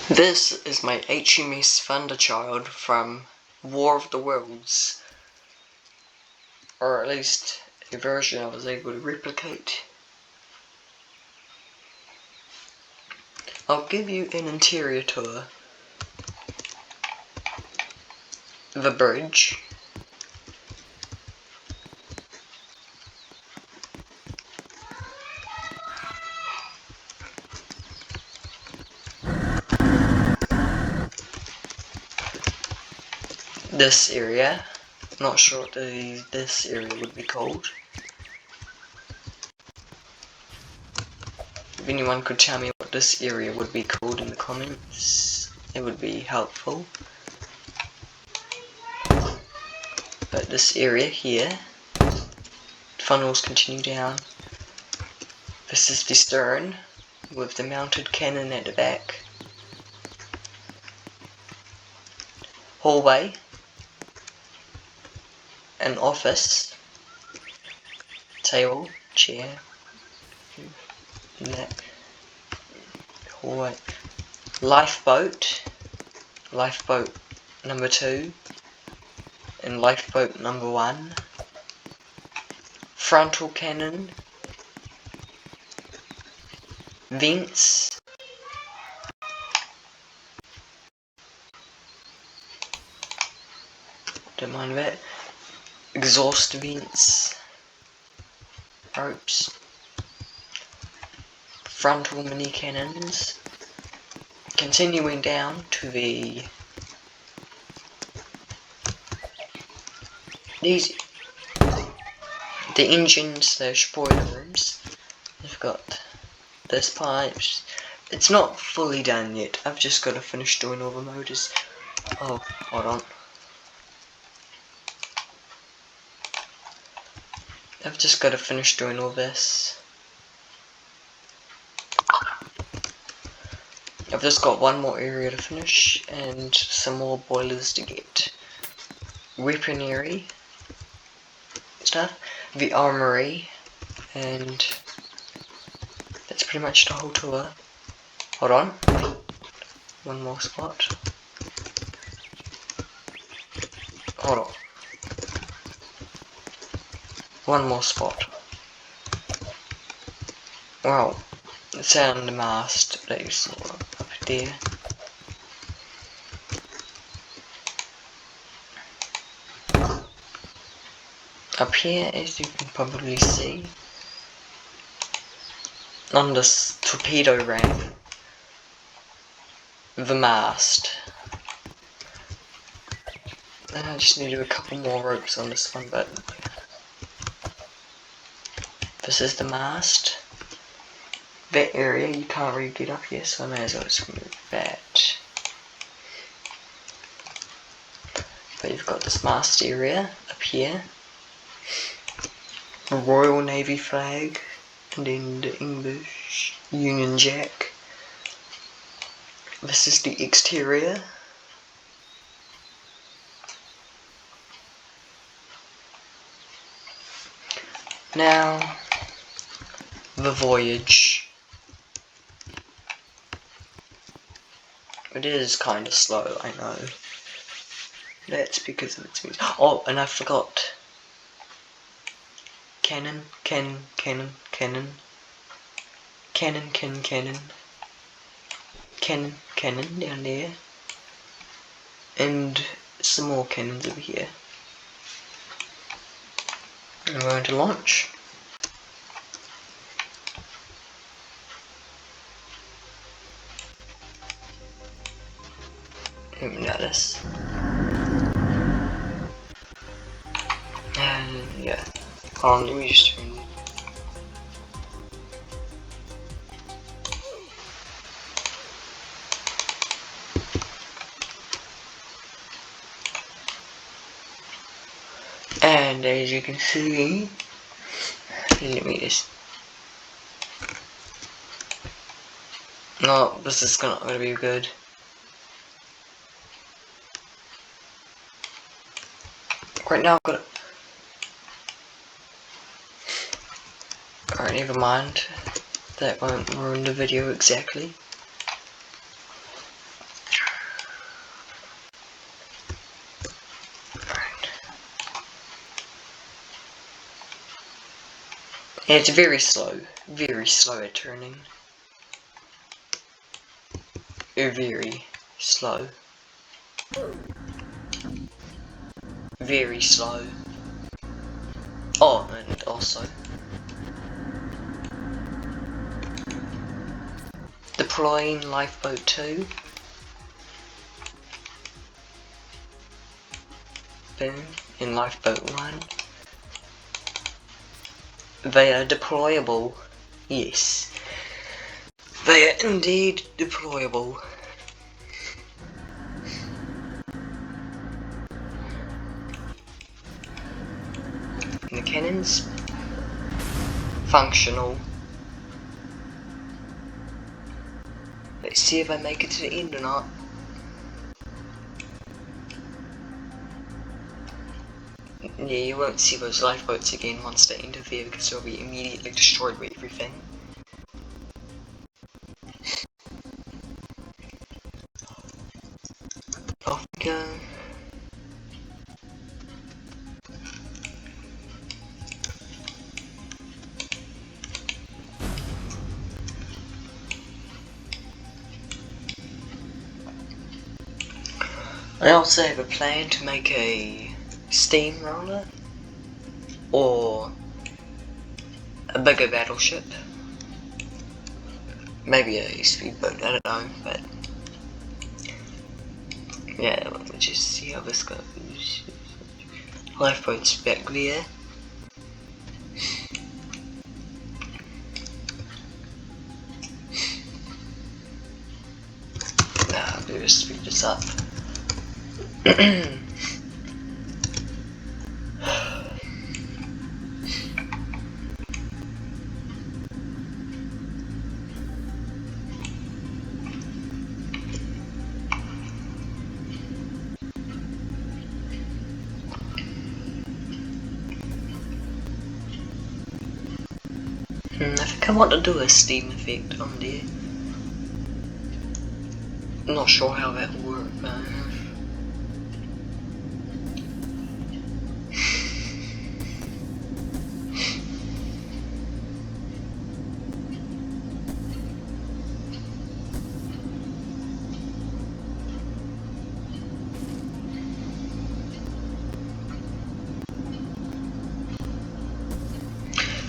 This is my HMS Thunderchild from War of the Worlds, or at least a version I was able to replicate. I'll give you an interior tour. The bridge. This area. Not sure what this area would be called. If anyone could tell me what this area would be called in the comments, it would be helpful. But this area here, funnels continue down. This is the stern, with the mounted cannon at the back. Hallway. An office. Table, chair. Hallway. Lifeboat. Lifeboat number 2. And lifeboat number 1. Frontal cannon. Vents. Don't mind that. Exhaust vents. Ropes. Frontal mini cannons. Continuing down to the engine/boiler rooms. We've got this pipes. It's not fully done yet. I've just got to finish doing all the motors. Oh, hold on. I've just got to finish doing all this. I've just got one more area to finish and some more boilers to get. Weaponry stuff, the armory, and that's pretty much the whole tour. Hold on. One more spot. Hold on. One more spot. Wow. The sound mast that you saw up there. Up here, as you can probably see, on this torpedo ramp, the mast. And I just need to do a couple more ropes on this one, but this is the mast. That area you can't really get up here, so I may as well just remove that. But you've got this mast area up here. The Royal Navy flag, and then the English Union Jack. This is the exterior. Now, the voyage. It is kind of slow, I know. That's because of its music. Oh, and I forgot. Cannon down there. And some more cannons over here. And we're going to launch. Notice. And yeah. Hold on, let me just turn. And as you can see, let me just. No, this is not gonna be good. Right now, I've got. Alright, never mind. That won't ruin the video exactly. And it's very slow at turning. Very slow. Very slow. Oh, and also deploying lifeboat 2. Boom. In lifeboat 1. They are deployable. Yes. They are indeed deployable. And the cannons, functional. Let's see if I make it to the end or not. Yeah, you won't see those lifeboats again once they interfere because they'll be immediately destroyed with everything. Off we go. I also have a plan to make a steamroller or a bigger battleship. Maybe a speedboat, I don't know, but yeah, let's just see how this goes. Lifeboat's back there. I'll do is speed this up. I think I want to do a steam effect on there. Not sure how that will work though.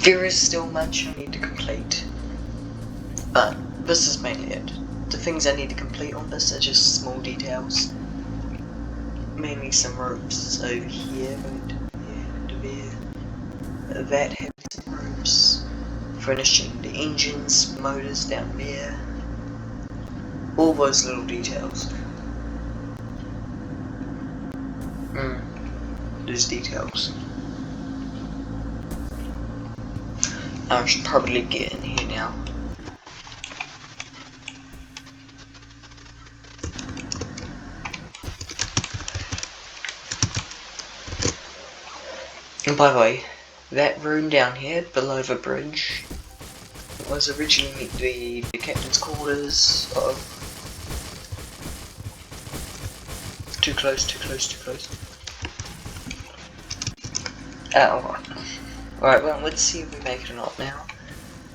There is still much I need to complete, but this is mainly it. The things I need to complete on this are just small details. Mainly some ropes over here, that has some ropes. Finishing the engines, motors down there. All those little details. Those details. I should probably get in here now. And by the way, that room down here below the bridge was originally the captain's quarters. Uh-oh. Too close. Oh, alright, well, let's see if we make it or not now.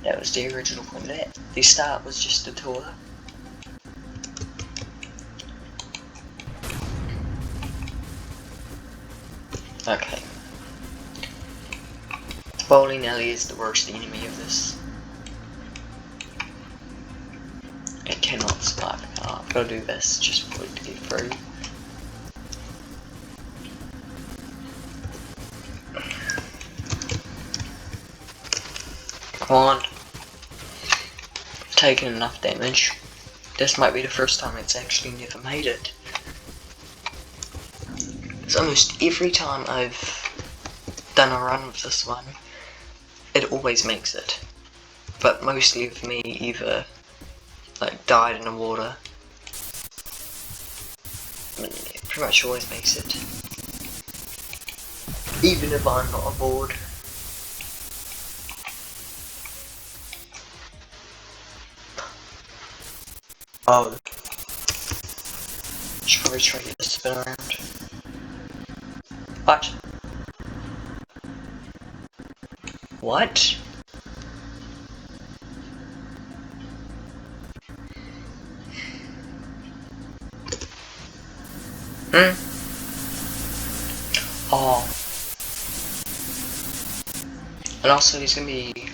That was the original point of that. The start was just a tour. Okay. The bowling alley is the worst enemy of this. It cannot survive. I've got to do this just for it to get through. Come on. Taken enough damage. This might be the first time it's actually never made it. It's almost every time I've done a run with this one, it always makes it. But mostly of me either like died in the water. It pretty much always makes it. Even if I'm not aboard. Oh. Should probably try to get this to spin around. What? What? Oh. And also there's going to be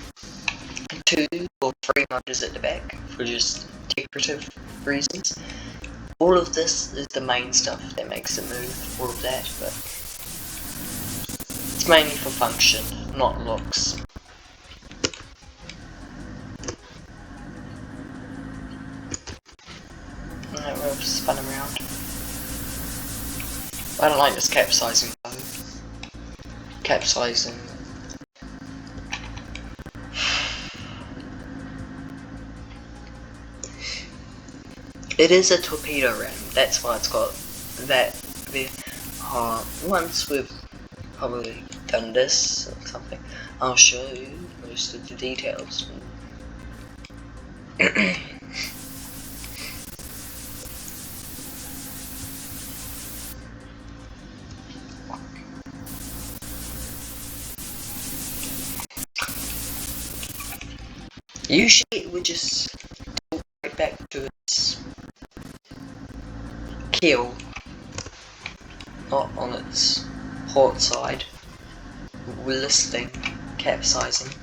2 or 3 motors at the back for just decorative reasons. All of this is the main stuff that makes it move, all of that, but it's mainly for function, not looks. Alright, we'll spin them around. I don't like this capsizing though. Capsizing. It is a torpedo ram, that's why it's got that there. Once we've probably done this or something, I'll show you most of the details. Usually it would just go right back to its keel, not on its port side, listing, capsizing.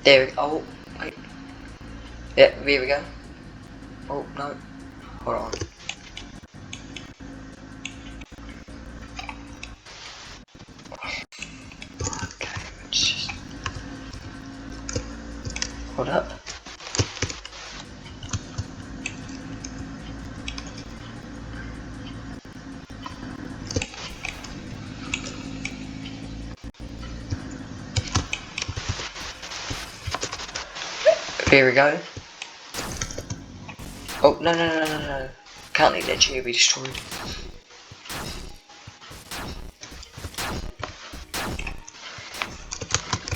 There, oh, wait. Yeah, there we go. Oh, no, hold on. Okay, let's just hold up. There we go. Oh, no. Can't let that chair be destroyed.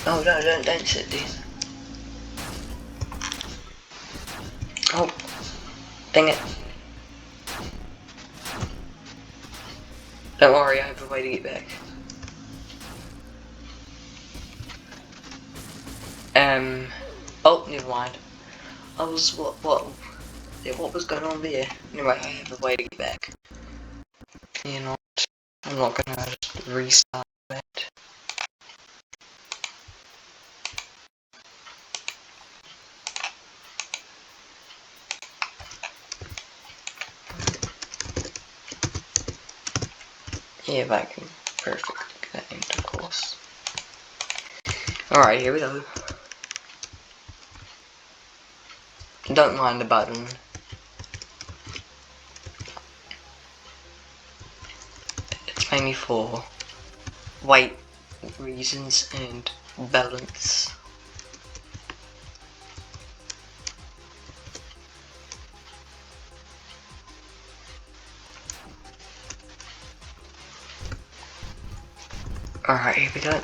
Oh, no, don't sit there. Oh, dang it. Don't worry, I have a way to get back. Oh, never mind. I was, what was going on there? Anyway, I have a way to get back. You know what? I'm not gonna restart that. Yeah, back in perfect game, of course. Alright, here we go. Don't mind the button. It's mainly for weight reasons and balance. Alright, here we go.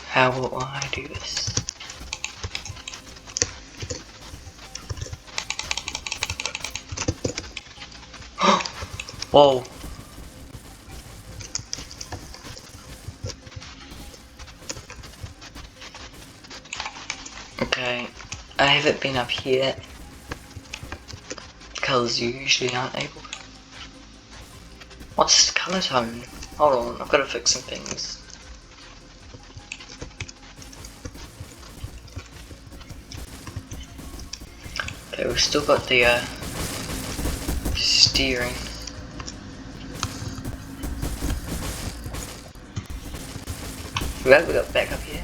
How will I do this? Whoa. Okay, I haven't been up here because you usually aren't able. What's the colour tone? Hold on, I've got to fix some things. Okay, we've still got the steering. We got back up here.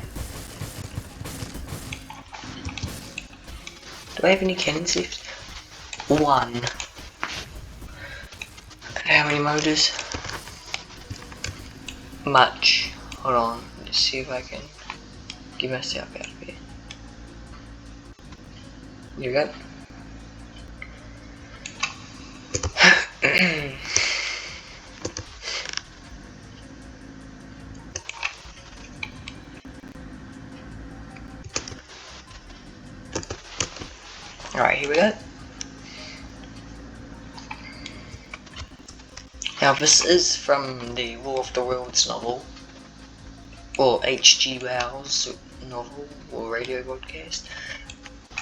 Do I have any cannons left? 1. And how many motors? Much. Hold on, let's see if I can get myself out of here. Here we go. Alright, here we go. Now this is from the War of the Worlds novel, or H.G. Wells novel, or radio broadcast.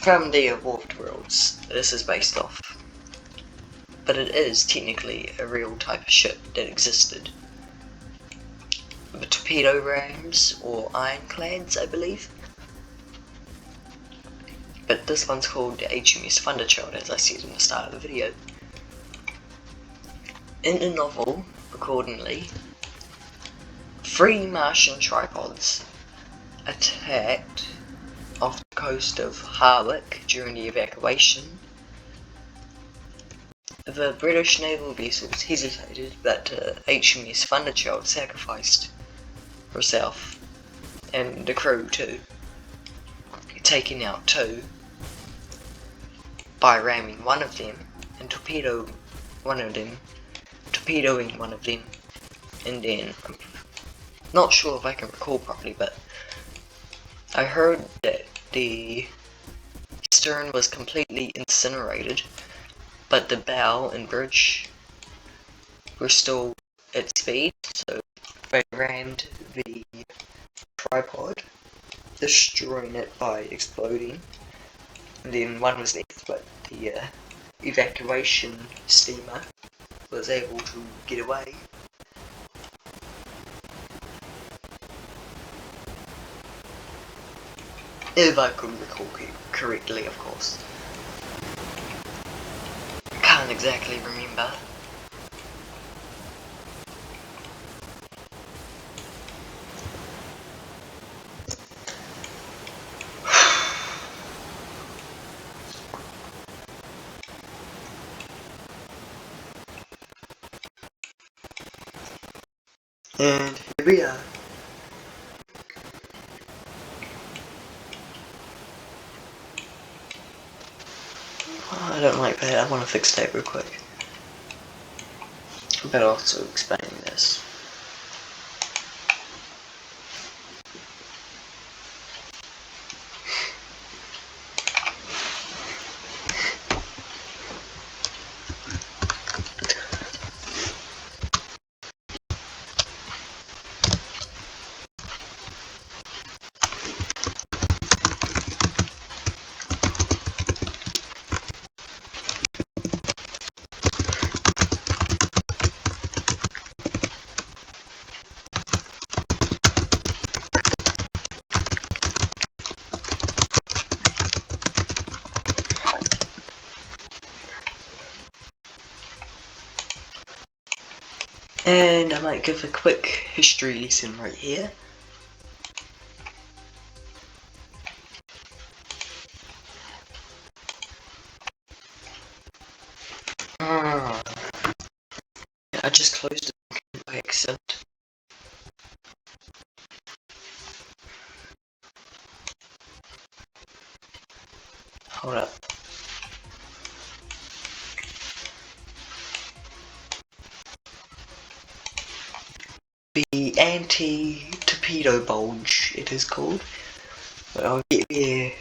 From the War of the Worlds, this is based off. But it is technically a real type of ship that existed. The torpedo rams, or ironclads, I believe. But this one's called the HMS Thunderchild, as I said in the start of the video. In the novel, accordingly, 3 Martian tripods attacked off the coast of Harwich during the evacuation. The British naval vessels hesitated, but HMS Thunderchild sacrificed herself, and the crew too, taking out 2 by ramming one of them and torpedoing one of them, and then I'm not sure if I can recall properly, but I heard that the stern was completely incinerated, but the bow and bridge were still at speed, so they rammed the tripod, destroying it by exploding, and then one was left, but the evacuation steamer was able to get away. If I could recall correctly, of course. Can't exactly remember. And here we are. Oh, I don't like that. I want to fix that real quick. But also explaining this. And I might give a quick history lesson right here. I just closed it by accident. Hold up. The anti-torpedo bulge, it is called. But I'll get there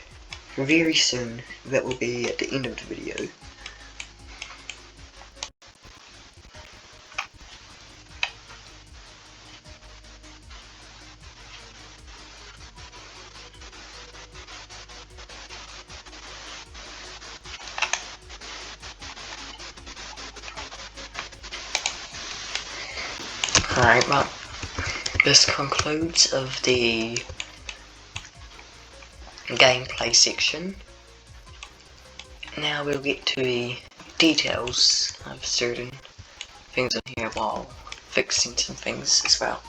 very soon. That will be at the end of the video. Alright, well, this concludes of the gameplay section. Now we'll get to the details of certain things in here while fixing some things as well.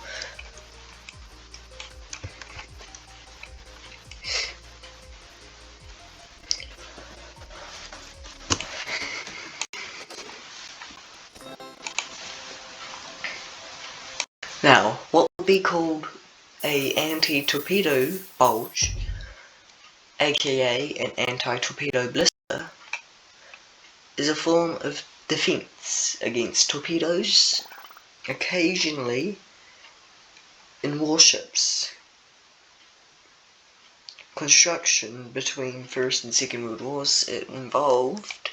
Now, what would be called a anti-torpedo bulge, aka an anti-torpedo blister, is a form of defense against torpedoes, occasionally in warships. Construction between First and Second World Wars, it involved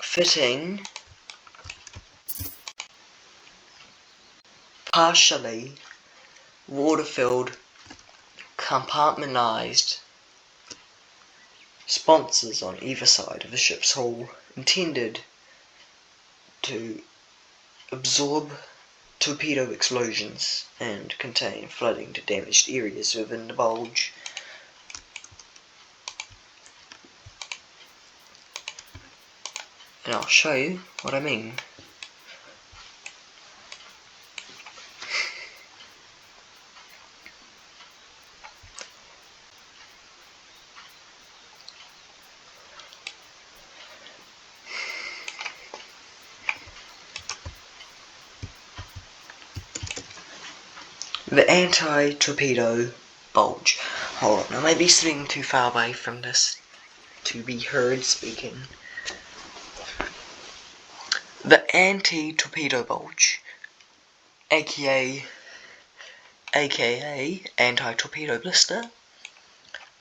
fitting partially water-filled, compartmentalized sponsons on either side of the ship's hull, intended to absorb torpedo explosions and contain flooding to damaged areas within the bulge. And I'll show you what I mean. The anti-torpedo bulge. Hold on, I might be sitting too far away from this to be heard speaking. The anti-torpedo bulge, aka anti-torpedo blister,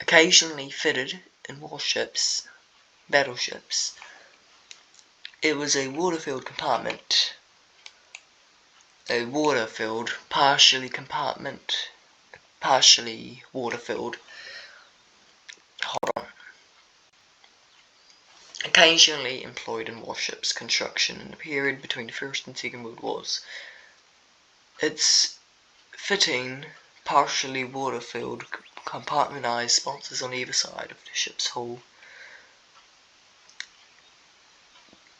occasionally fitted in warships, battleships. It was a water-filled compartment. A water-filled, partially water-filled. Hold on. Occasionally employed in warships construction in the period between the First and Second World Wars. Its fitting, partially water-filled, compartmentalized sponsons on either side of the ship's hull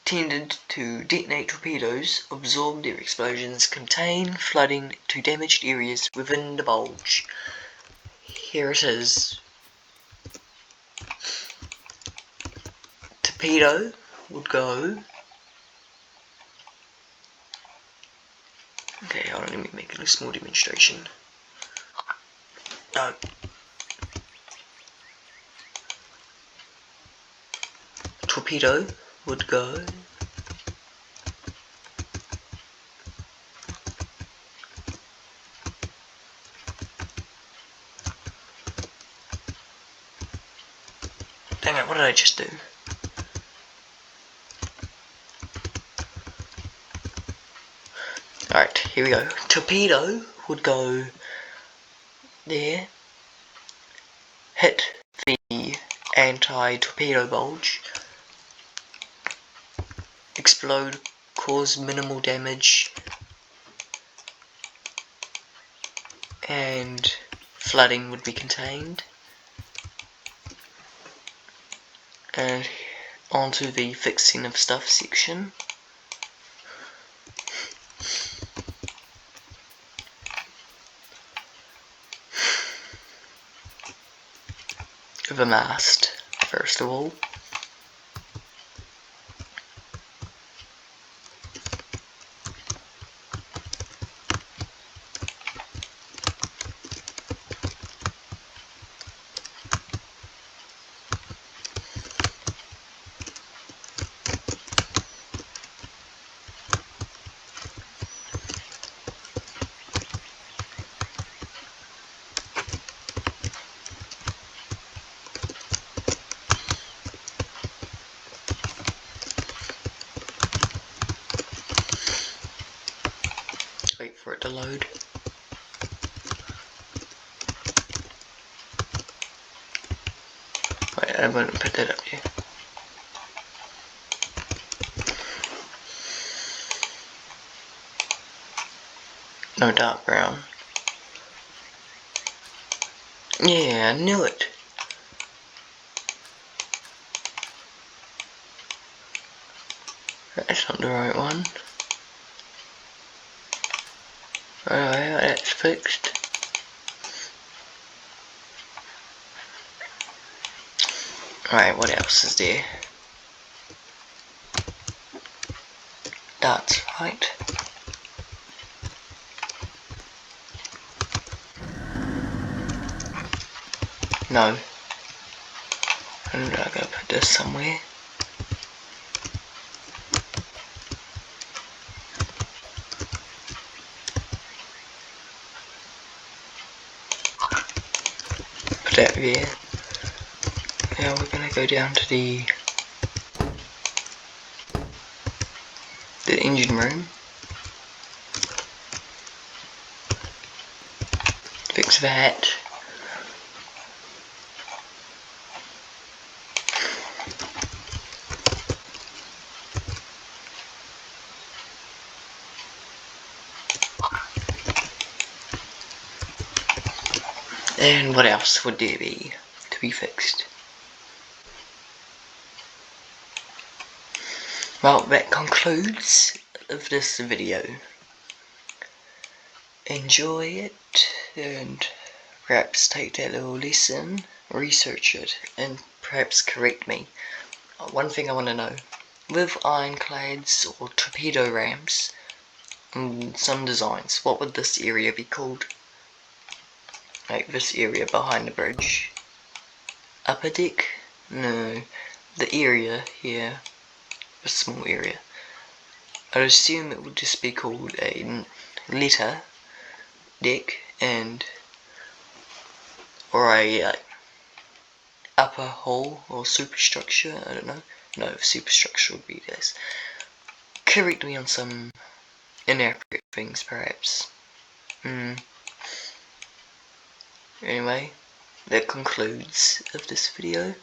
tended to detonate torpedoes, absorb their explosions, contain flooding to damaged areas within the bulge. Here it is. Torpedo would go. Okay, hold on, let me make a small demonstration. No. Torpedo would go. Dang it, what did I just do? Alright, here we go. Torpedo would go there, hit the anti-torpedo bulge, explode, cause minimal damage, and flooding would be contained. And onto the fixing of stuff section. The mast, first of all. Wait for it to load. Wait, I won't put that up here. No dark brown. Yeah, I knew it. That's not the right one. Alright, that's fixed. Alright, what else is there? That's right. No. I'm gonna put this somewhere. Put that there. Now we're gonna go down to the engine room. fix that. And what else would there be to be fixed? Well, that concludes of this video. Enjoy it, and perhaps take that little lesson, research it, and perhaps correct me. One thing I want to know, with ironclads or torpedo ramps and some designs, what would this area be called? Like this area behind the bridge. Upper deck? No, the area here, a small area. I'd assume it would just be called a letter deck or a upper hull or superstructure. I don't know. No, superstructure would be this. Correct me on some inaccurate things, perhaps. Anyway, that concludes of this video.